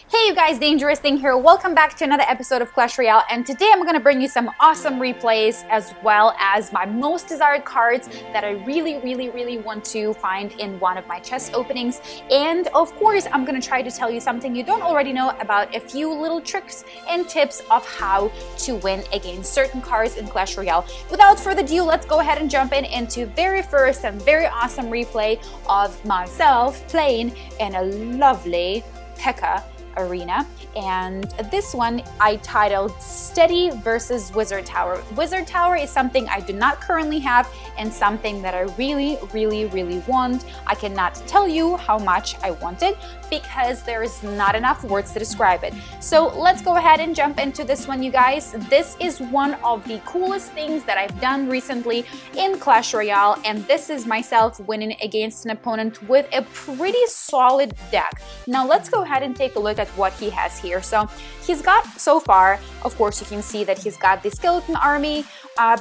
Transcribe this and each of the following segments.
Hey you guys, DangerousThing here. Welcome back to another episode of Clash Royale, and today I'm going to bring you some awesome replays as well as my most desired cards that I really want to find in one of my chest openings. And of course, I'm going to try to tell you something you don't already know about a few little tricks and tips of how to win against certain cards in Clash Royale. Without further ado, let's go ahead and jump into very first and very awesome replay of myself playing in a lovely P.E.K.K.A. arena, and this one I titled Steady versus Wizard Tower. Wizard Tower is something I do not currently have and something that I really want. I cannot tell you how much I want it because there is not enough words to describe it. So let's go ahead and jump into this one, you guys. This is one of the coolest things that I've done recently in Clash Royale, and this is myself winning against an opponent with a pretty solid deck. Now let's go ahead and take a look at what he has here. So he's got, so far, of course, you can see that he's got the skeleton army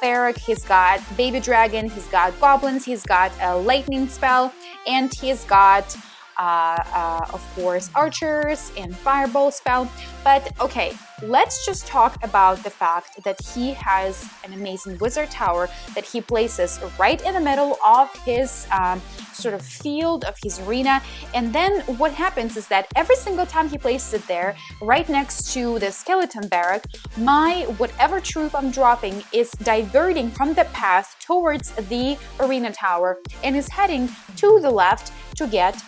barrack, he's got baby dragon, he's got goblins, he's got a lightning spell, and he's got of course archers and fireball spell. But okay, let's just talk about the fact that he has an amazing wizard tower that he places right in the middle of his sort of field of his arena. And then what happens is that every single time he places it there, right next to the skeleton barrack, my whatever troop I'm dropping is diverting from the path towards the arena tower and is heading to the left to get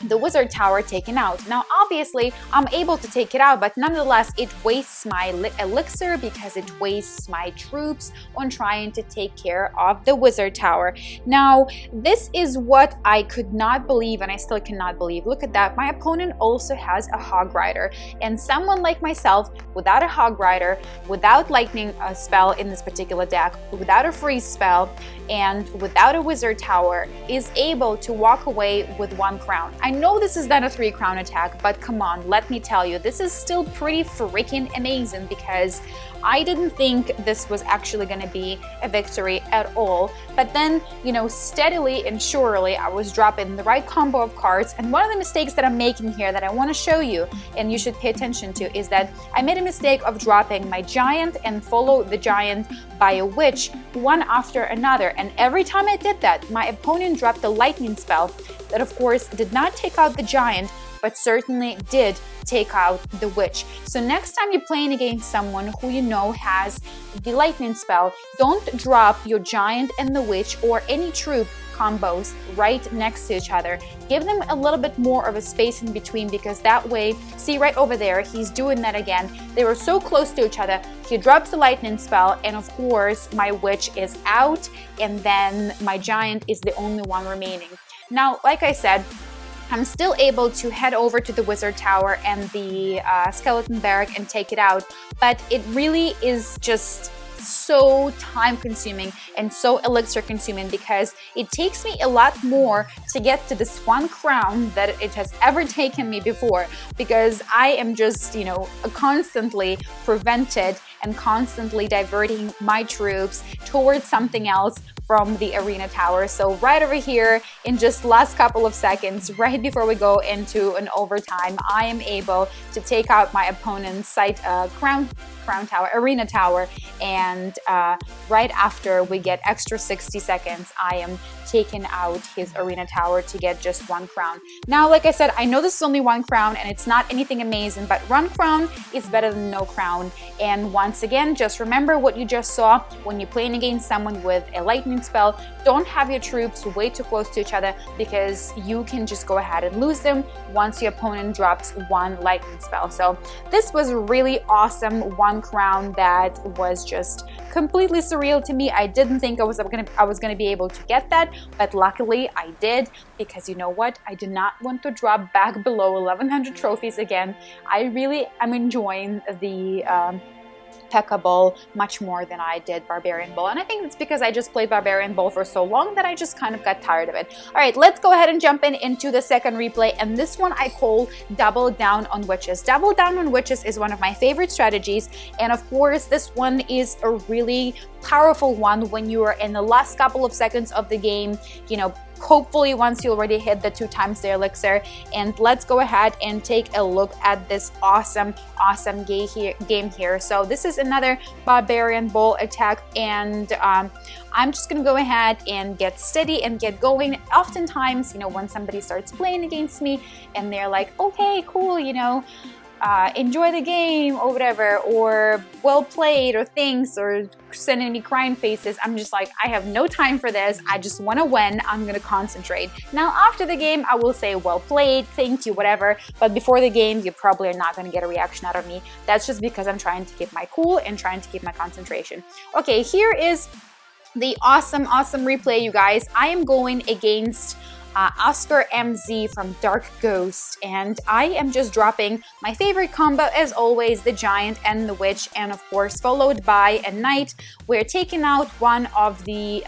the wizard tower taken out. Now obviously I'm able to take it out, but nonetheless it wastes my elixir because it wastes my troops on trying to take care of the wizard tower. Now this is what I could not believe, and I still cannot believe. Look at that, my opponent also has a hog rider, and someone like myself without a hog rider, without lightning spell in this particular deck, without a freeze spell, and without a wizard tower is able to walk away with 1 crown. I know this is not a 3 crown attack, but come on, let me tell you, this is still pretty freaking amazing because I didn't think this was actually going to be a victory at all. But then, you know, steadily and surely I was dropping the right combo of cards. And one of the mistakes that I'm making here that I want to show you and you should pay attention to is that I made a mistake of dropping my giant and follow the giant by a witch one after another. And every time I did that, my opponent dropped the lightning spell that of course did not take out the giant, but certainly did take out the witch. So next time you're playing against someone who you know has the lightning spell, don't drop your giant and the witch or any troop combos right next to each other. Give them a little bit more of a space in between, because that way, see right over there, he's doing that again. They were so close to each other. He drops the lightning spell, and of course my witch is out, and then my giant is the only one remaining. Now, like I said, I'm still able to head over to the wizard tower and the skeleton barrack and take it out, but it really is just so time consuming and so elixir consuming because it takes me a lot more to get to this 1 crown that it has ever taken me before, because I am just, you know, constantly prevented and constantly diverting my troops towards something else from the arena tower. So right over here, in just last couple of seconds, right before we go into an overtime, I am able to take out my opponent's arena tower, and right after we get extra 60 seconds, I am taking out his arena tower to get just 1 crown. Now, like I said, I know this is only 1 crown and it's not anything amazing, but 1 crown is better than no crown. And once again, just remember what you just saw when you're playing against someone with a lightning spell. Don't have your troops way too close to each other because you can just go ahead and lose them once your opponent drops 1 lightning spell. So this was a really awesome 1 crown that was just completely surreal to me. I didn't think I was gonna be able to get that, but luckily I did, because you know what? I do not want to drop back below 1100 trophies again. I really am enjoying the P.E.K.K.A. Ball much more than I did Barbarian Ball, and I think it's because I just played Barbarian Ball for so long that I just kind of got tired of it. Alright, let's go ahead and jump into the second replay, and this one I call Double Down on Witches. Double Down on Witches is one of my favorite strategies, and of course this one is a really powerful one when you are in the last couple of seconds of the game, you know, hopefully once you already hit the 2 times the elixir. And let's go ahead and take a look at this awesome game here. So this is another barbarian ball attack, and I'm just gonna go ahead and get steady and get going. Oftentimes, you know, when somebody starts playing against me and they're like, okay, cool, you know, enjoy the game or whatever, or well played, or things, or sending me crying faces, I'm just like, I have no time for this. I just want to win. I'm gonna concentrate. Now after the game I will say well played, thank you, whatever, but before the game you probably are not gonna get a reaction out of me. That's just because I'm trying to keep my cool and trying to keep my concentration. Okay, here is the awesome replay, you guys. I am going against Oscar MZ from Dark Ghost, and I am just dropping my favorite combo as always, the Giant and the Witch, and of course followed by a Knight. We're taking out one of the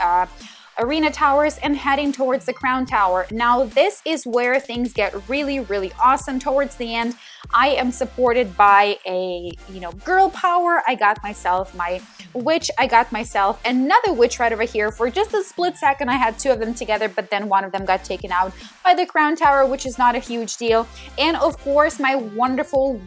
arena towers and heading towards the crown tower. Now this is where things get really awesome towards the end. I am supported by a, you know, girl power. I got myself my witch, I got myself another witch right over here. For just a split second I had 2 of them together, but then one of them got taken out by the crown tower, which is not a huge deal. And of course my wonderful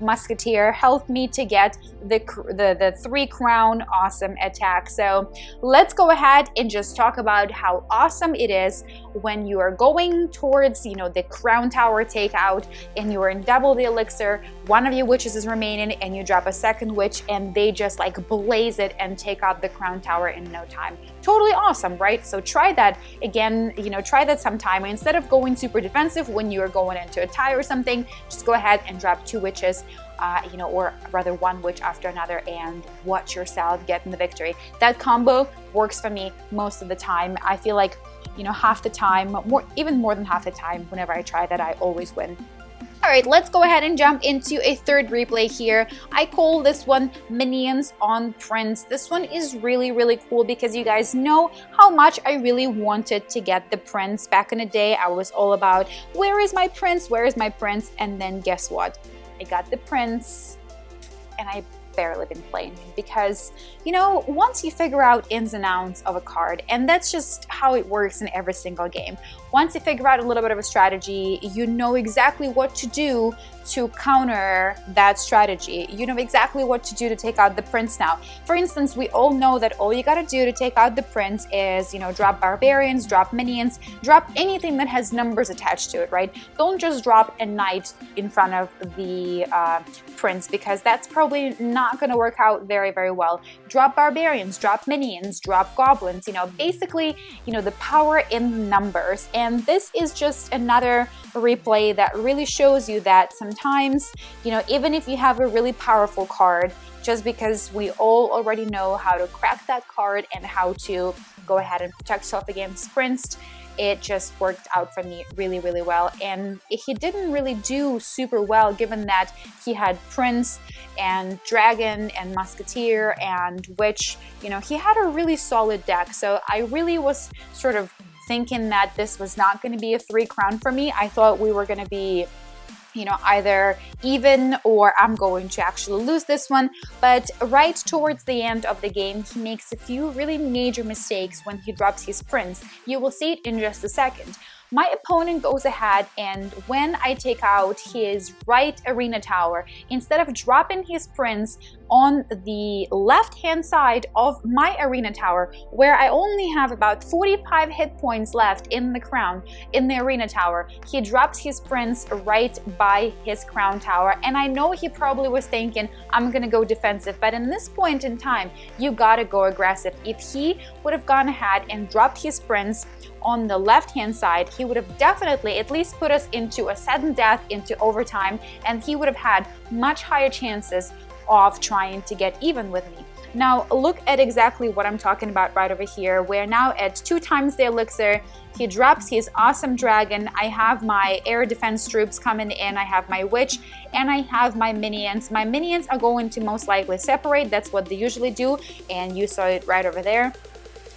musketeer helped me to get the 3 crown awesome attack. So let's go ahead and just talk about how awesome it is when you are going towards, you know, the crown tower takeout and you are in double the elixir, one of your witches is remaining, and you drop a second witch and they just like blaze it and take out the crown tower in no time. Totally awesome, right? So try that again, you know, try that sometime. Instead of going super defensive when you are going into a tie or something, just go ahead and drop 2 witches, you know, or rather 1 witch after another, and watch yourself getting the victory. That combo works for me most of the time. I feel like, you know, half the time, even more than half the time, whenever I try that, I always win. All right, let's go ahead and jump into a third replay here. I call this one Minions on Prince. This one is really cool because you guys know how much I really wanted to get the Prince. Back in the day, I was all about, where is my Prince? Where is my Prince? And then guess what? I got the Prince and I barely been playing him because, you know, once you figure out ins and outs of a card, and that's just how it works in every single game. Once you figure out a little bit of a strategy, you know exactly what to do to counter that strategy. You know exactly what to do to take out the Prince now. For instance, we all know that all you gotta do to take out the Prince is, you know, drop barbarians, drop minions, drop anything that has numbers attached to it, right? Don't just drop a Knight in front of the Prince, because that's probably not gonna work out very well. Drop barbarians, drop minions, drop goblins, you know, basically, you know, the power in numbers. And this is just another replay that really shows you that sometimes, you know, even if you have a really powerful card, just because we all already know how to crack that card and how to go ahead and protect yourself against Prince, it just worked out for me really well. And he didn't really do super well, given that he had Prince and Dragon and Musketeer and Witch. You know, he had a really solid deck. So I really was sort of thinking that this was not going to be a 3 crown for me. I thought we were going to be, you know, either even or I'm going to actually lose this one. But right towards the end of the game, he makes a few really major mistakes when he drops his Prince. You will see it in just a second. My opponent goes ahead, and when I take out his right arena tower, instead of dropping his Prince on the left-hand side of my arena tower, where I only have about 45 hit points left in the crown, in the arena tower, he drops his Prince right by his crown tower. And I know he probably was thinking, I'm gonna go defensive, but in this point in time, you gotta go aggressive. If he would have gone ahead and dropped his Prince on the left-hand side, he would have definitely at least put us into a sudden death, into overtime, and he would have had much higher chances of trying to get even with me. Now look at exactly what I'm talking about right over here. We're now at 2 times the elixir. He drops his awesome dragon. I have my air defense troops coming in. I have my witch and I have my minions. My minions are going to most likely separate. That's what they usually do, and you saw it right over there.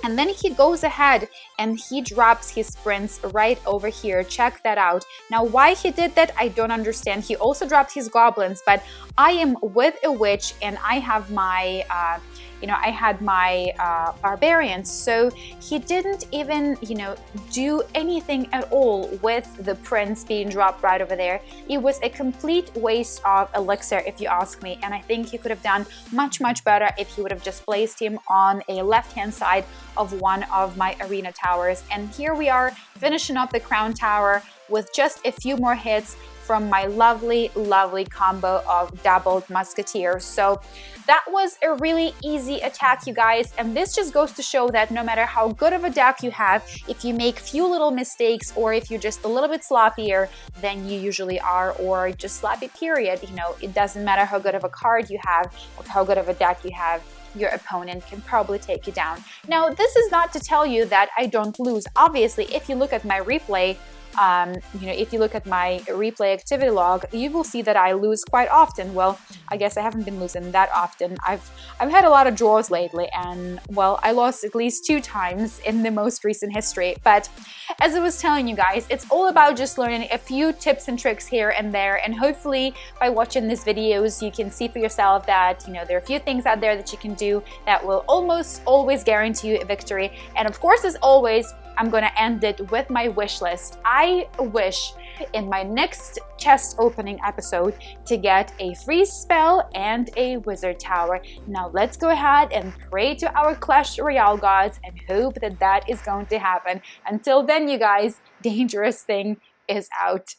And then he goes ahead and he drops his Prince right over here. Check that out. Now, why he did that, I don't understand. He also dropped his goblins, but I am with a witch and I have my, you know, I had my barbarian, so he didn't even, you know, do anything at all with the prince being dropped right over there. It was a complete waste of elixir, if you ask me, and I think he could have done much better if he would have just placed him on a left-hand side of one of my arena towers. And here we are finishing up the crown tower with just a few more hits from my lovely combo of doubled musketeers. So that was a really easy attack, you guys, and this just goes to show that no matter how good of a deck you have, if you make few little mistakes or if you're just a little bit sloppier than you usually are, or just sloppy period, you know, it doesn't matter how good of a card you have or how good of a deck you have, your opponent can probably take you down. Now, this is not to tell you that I don't lose. Obviously, if you look at my replay, you know, if you look at my replay activity log, you will see that I lose quite often. Well, I guess I haven't been losing that often. I've had a lot of draws lately, and well, I lost at least 2 times in the most recent history. But as I was telling you guys, it's all about just learning a few tips and tricks here and there, and hopefully by watching these videos you can see for yourself that, you know, there are a few things out there that you can do that will almost always guarantee you a victory. And of course, as always, I'm gonna end it with my wish list. I wish in my next chest opening episode to get a freeze spell and a wizard tower. Now let's go ahead and pray to our Clash Royale gods and hope that that is going to happen. Until then, you guys, Dangerous Thing is out.